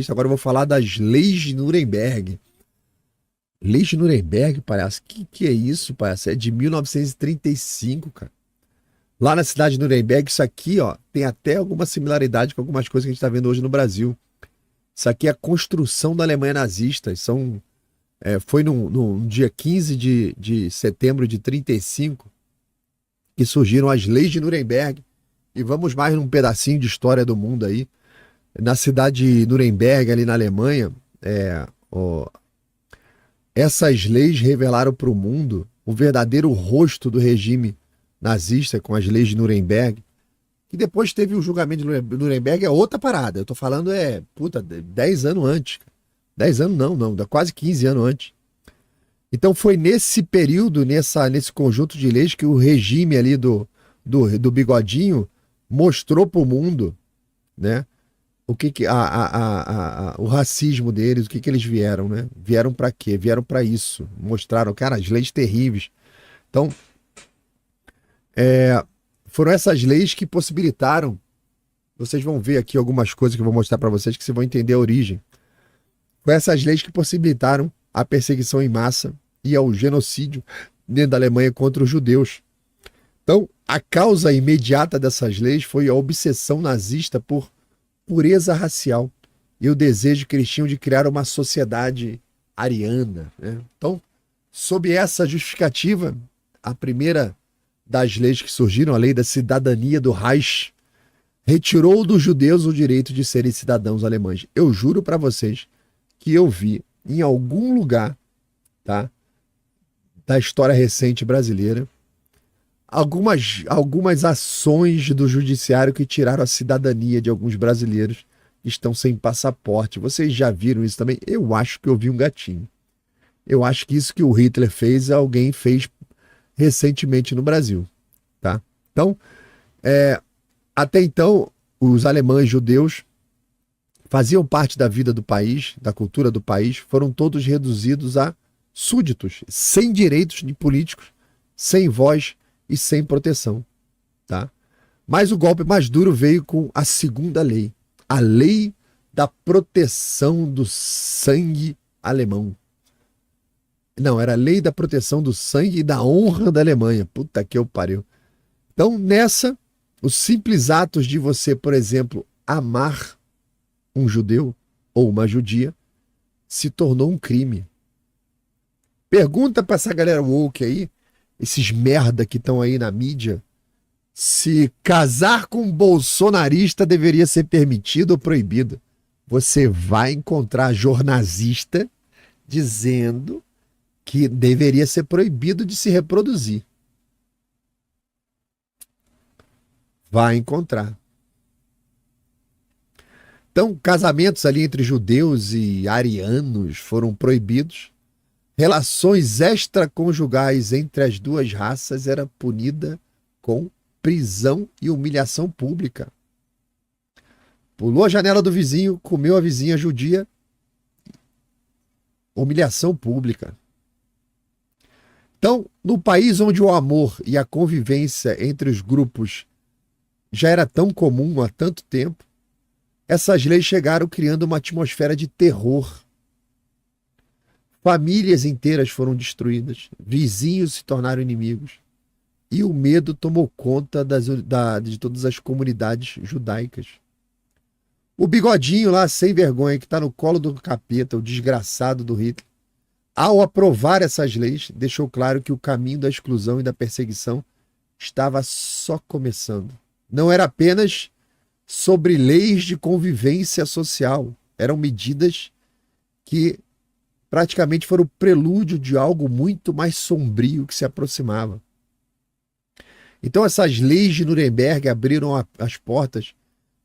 Agora eu vou falar das leis de Nuremberg. Leis de Nuremberg, parece. Que é isso, parece? É de 1935, cara. Lá na cidade de Nuremberg, isso aqui, ó, tem até alguma similaridade com algumas coisas que a gente está vendo hoje no Brasil. Isso aqui é a construção da Alemanha nazista. Foi no dia 15 de setembro de 35 que surgiram as leis de Nuremberg. E vamos mais num pedacinho de história do mundo aí. Na cidade de Nuremberg, ali na Alemanha, ó, essas leis revelaram para o mundo o verdadeiro rosto do regime nazista com as leis de Nuremberg, que depois teve o julgamento de Nuremberg, é outra parada. Eu tô falando, 10 anos antes. 10 anos não, quase 15 anos antes. Então foi nesse período, nesse conjunto de leis, que o regime ali do Bigodinho mostrou para o mundo, né, o racismo deles, o que eles vieram, né? Vieram para quê? Vieram para isso. Mostraram, cara, as leis terríveis. Então, foram essas leis que possibilitaram. Vocês vão ver aqui algumas coisas que eu vou mostrar para vocês que vocês vão entender a origem. Foram essas leis que possibilitaram a perseguição em massa e ao genocídio dentro da Alemanha contra os judeus. Então, a causa imediata dessas leis foi a obsessão nazista por pureza racial e o desejo que eles tinham de criar uma sociedade ariana, né? Então, sob essa justificativa, a primeira das leis que surgiram, a lei da cidadania do Reich, retirou dos judeus o direito de serem cidadãos alemães. Eu juro para vocês que eu vi em algum lugar, tá, da história recente brasileira, algumas ações do judiciário que tiraram a cidadania de alguns brasileiros que estão sem passaporte. Vocês já viram isso também? Eu acho que eu vi um gatinho. Eu acho que isso que o Hitler fez, alguém fez recentemente no Brasil, tá? Então, até então, os alemães judeus faziam parte da vida do país, da cultura do país, foram todos reduzidos a súditos, sem direitos de políticos, sem voz e sem proteção, tá? Mas o golpe mais duro veio com a segunda lei, a lei da proteção do sangue alemão. Não, era a lei da proteção do sangue e da honra da Alemanha. Puta que eu pariu. Então, nessa, os simples atos de você, por exemplo, amar um judeu ou uma judia, se tornou um crime. Pergunta pra essa galera woke aí, esses merda que estão aí na mídia, se casar com um bolsonarista deveria ser permitido ou proibido. Você vai encontrar jornalista dizendo que deveria ser proibido de se reproduzir. Vai encontrar. Então, casamentos ali entre judeus e arianos foram proibidos. Relações extraconjugais entre as duas raças era punida com prisão e humilhação pública. Pulou a janela do vizinho, comeu a vizinha judia, humilhação pública. Então, no país onde o amor e a convivência entre os grupos já era tão comum há tanto tempo, essas leis chegaram criando uma atmosfera de terror. Famílias inteiras foram destruídas, vizinhos se tornaram inimigos e o medo tomou conta de todas as comunidades judaicas. O bigodinho lá, sem vergonha, que está no colo do capeta, o desgraçado do Hitler, ao aprovar essas leis, deixou claro que o caminho da exclusão e da perseguição estava só começando. Não era apenas sobre leis de convivência social, eram medidas que praticamente foram o prelúdio de algo muito mais sombrio que se aproximava. Então essas leis de Nuremberg abriram as portas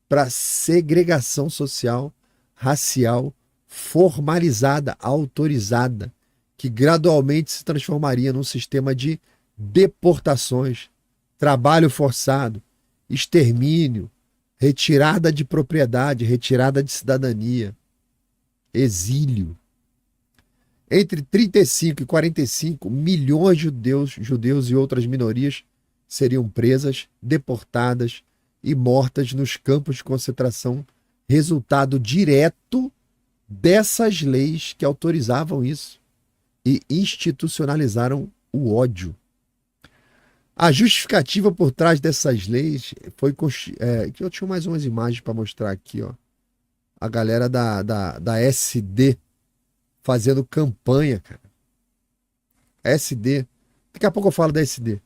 para segregação social, racial, formalizada, autorizada, que gradualmente se transformaria num sistema de deportações, trabalho forçado, extermínio, retirada de propriedade, retirada de cidadania, exílio. Entre 35 e 45, milhões de judeus e outras minorias seriam presas, deportadas e mortas nos campos de concentração, resultado direto dessas leis que autorizavam isso e institucionalizaram o ódio. A justificativa por trás dessas leis foi... eu tinha mais umas imagens para mostrar aqui, ó. A galera da SD fazendo campanha, cara. SD. Daqui a pouco eu falo da SD.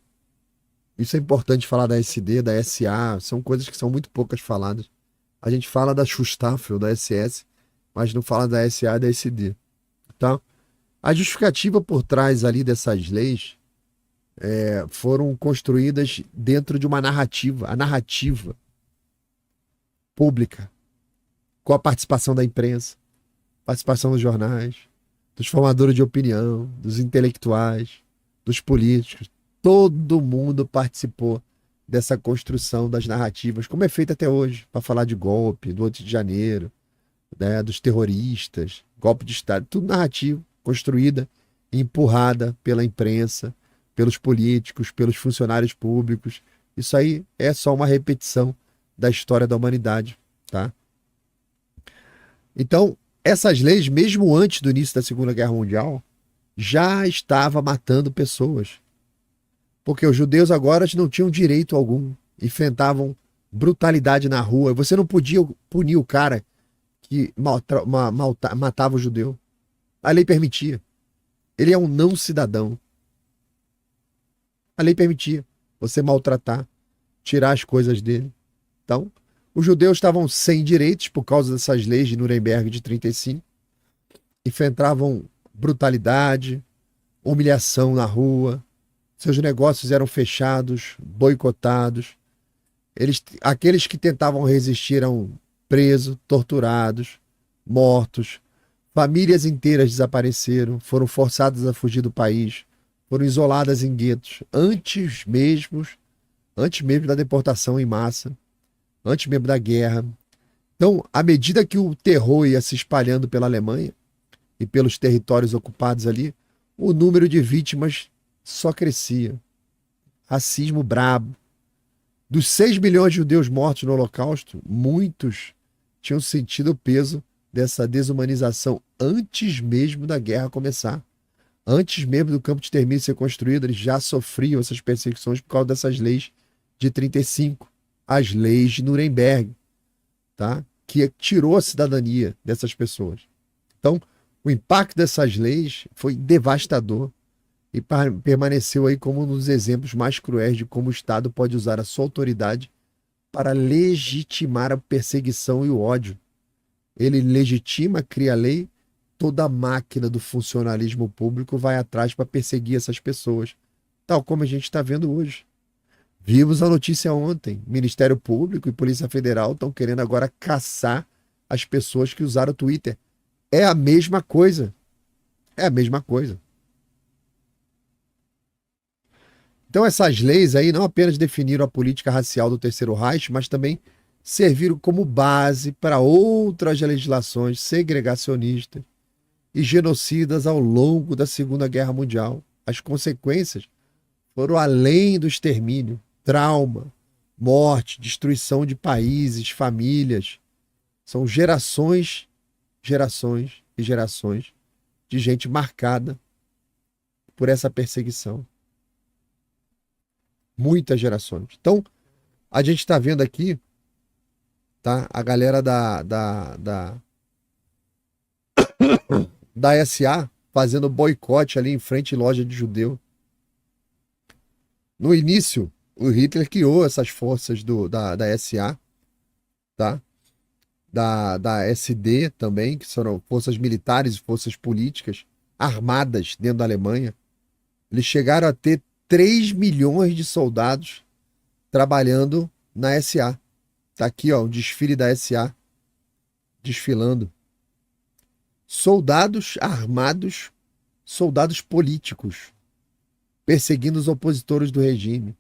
Isso é importante falar da SD, da SA. São coisas que são muito poucas faladas. A gente fala da Schustaffel, da SS, mas não fala da SA e da SD. Tá? A justificativa por trás ali dessas leis foram construídas dentro de uma narrativa. A narrativa pública, com a participação da imprensa, participação dos jornais, dos formadores de opinião, dos intelectuais, dos políticos. Todo mundo participou dessa construção das narrativas, como é feito até hoje, para falar de golpe, do 8 de janeiro, né, dos terroristas, golpe de Estado, tudo narrativo, construída e empurrada pela imprensa, pelos políticos, pelos funcionários públicos. Isso aí é só uma repetição da história da humanidade, tá? Então, essas leis, mesmo antes do início da Segunda Guerra Mundial, já estavam matando pessoas. Porque os judeus agora não tinham direito algum, enfrentavam brutalidade na rua. Você não podia punir o cara que matava o judeu. A lei permitia. Ele é um não cidadão. A lei permitia você maltratar, tirar as coisas dele. Então, os judeus estavam sem direitos por causa dessas leis de Nuremberg de 1935. Enfrentavam brutalidade, humilhação na rua. Seus negócios eram fechados, boicotados. Aqueles que tentavam resistir eram presos, torturados, mortos. Famílias inteiras desapareceram, foram forçadas a fugir do país, foram isoladas em guetos, antes mesmo da deportação em massa, antes mesmo da guerra. Então, à medida que o terror ia se espalhando pela Alemanha e pelos territórios ocupados ali, o número de vítimas só crescia. Racismo brabo. Dos 6 milhões de judeus mortos no Holocausto, muitos tinham sentido o peso dessa desumanização antes mesmo da guerra começar. Antes mesmo do campo de extermínio ser construído, eles já sofriam essas perseguições por causa dessas leis de 1935. As leis de Nuremberg, tá? Que tirou a cidadania dessas pessoas. Então, o impacto dessas leis foi devastador e permaneceu aí como um dos exemplos mais cruéis de como o Estado pode usar a sua autoridade para legitimar a perseguição e o ódio. Ele legitima, cria lei, toda a máquina do funcionalismo público vai atrás para perseguir essas pessoas, tal como a gente está vendo hoje. Vimos a notícia ontem, Ministério Público e Polícia Federal estão querendo agora caçar as pessoas que usaram o Twitter. É a mesma coisa. É a mesma coisa. Então essas leis aí não apenas definiram a política racial do Terceiro Reich, mas também serviram como base para outras legislações segregacionistas e genocidas ao longo da Segunda Guerra Mundial. As consequências foram além do extermínio, trauma, morte, destruição de países, famílias. São gerações e gerações de gente marcada por essa perseguição. Muitas gerações. Então, a gente está vendo aqui, tá? A galera da SA fazendo boicote ali em frente à loja de judeu. No início, o Hitler criou essas forças da SA, tá? Da SD também, que são forças militares e forças políticas armadas dentro da Alemanha. Eles chegaram a ter 3 milhões de soldados trabalhando na SA. Tá aqui, ó, um desfile da SA desfilando. Soldados armados, soldados políticos, perseguindo os opositores do regime,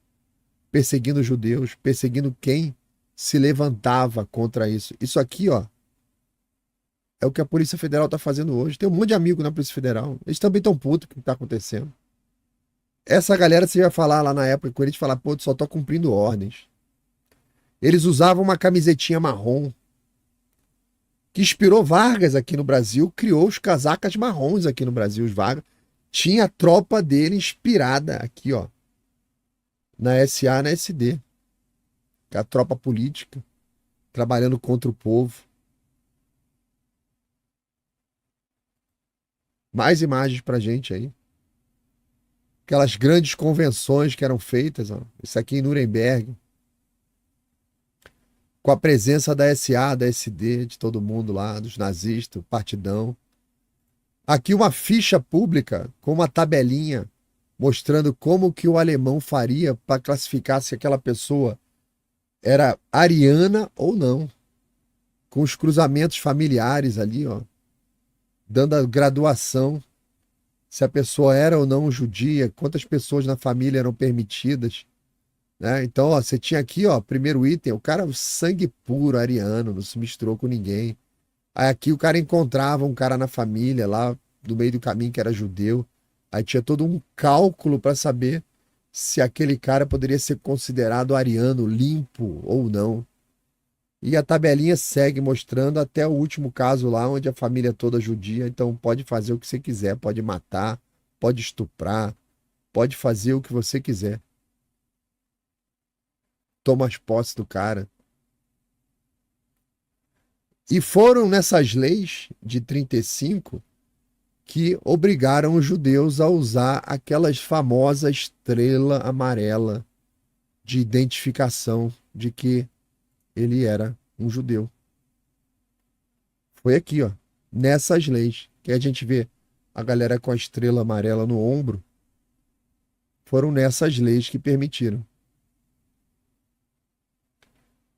perseguindo os judeus, perseguindo quem se levantava contra isso. Isso aqui, ó, é o que a Polícia Federal tá fazendo hoje. Tem um monte de amigo na Polícia Federal. Eles também estão putos com o que tá acontecendo. Essa galera, você ia falar lá na época com eles, falar, pô, tu só tô cumprindo ordens. Eles usavam uma camisetinha marrom. que inspirou Vargas aqui no Brasil, criou os casacas marrons aqui no Brasil, os Vargas. Tinha a tropa dele inspirada aqui, ó, na SA, na SD. Que é a tropa política, trabalhando contra o povo. Mais imagens pra gente aí. Aquelas grandes convenções que eram feitas, ó. Isso aqui em Nuremberg. Com a presença da SA, da SD, de todo mundo lá, dos nazistas, partidão. Aqui uma ficha pública com uma tabelinha mostrando como que o alemão faria para classificar se aquela pessoa era ariana ou não. Com os cruzamentos familiares ali, ó, dando a graduação, se a pessoa era ou não judia, quantas pessoas na família eram permitidas, né? Então, ó, você tinha aqui, ó, primeiro item, o cara sangue puro, ariano, não se misturou com ninguém. Aí aqui o cara encontrava um cara na família lá do meio do caminho que era judeu. Aí tinha todo um cálculo para saber se aquele cara poderia ser considerado ariano, limpo ou não. E a tabelinha segue mostrando até o último caso lá, onde a família toda é judia, então pode fazer o que você quiser, pode matar, pode estuprar, pode fazer o que você quiser. Toma as posses do cara. E foram nessas leis de 35 que obrigaram os judeus a usar aquelas famosa estrela amarela de identificação de que ele era um judeu. Foi aqui, ó, nessas leis que a gente vê a galera com a estrela amarela no ombro. Foram nessas leis que permitiram.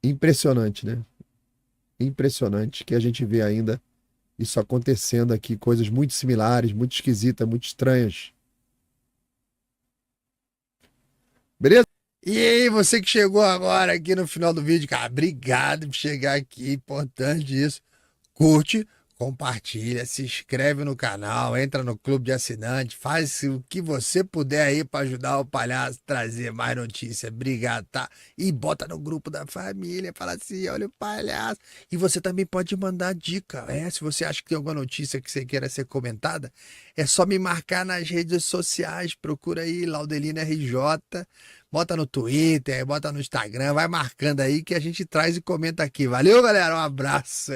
Impressionante, né? Impressionante que a gente vê ainda isso acontecendo aqui, coisas muito similares, muito esquisitas, muito estranhas. Beleza? E aí, você que chegou agora aqui no final do vídeo, cara, obrigado por chegar aqui, importante isso. Curte, compartilha, se inscreve no canal, entra no clube de assinantes, faz o que você puder aí para ajudar o Palhaço a trazer mais notícia. Obrigado, tá? E bota no grupo da família, fala assim, olha o Palhaço. E você também pode mandar dica, se você acha que tem alguma notícia que você queira ser comentada, é só me marcar nas redes sociais, procura aí Laudelino RJ, bota no Twitter, bota no Instagram, vai marcando aí que a gente traz e comenta aqui. Valeu, galera, um abraço.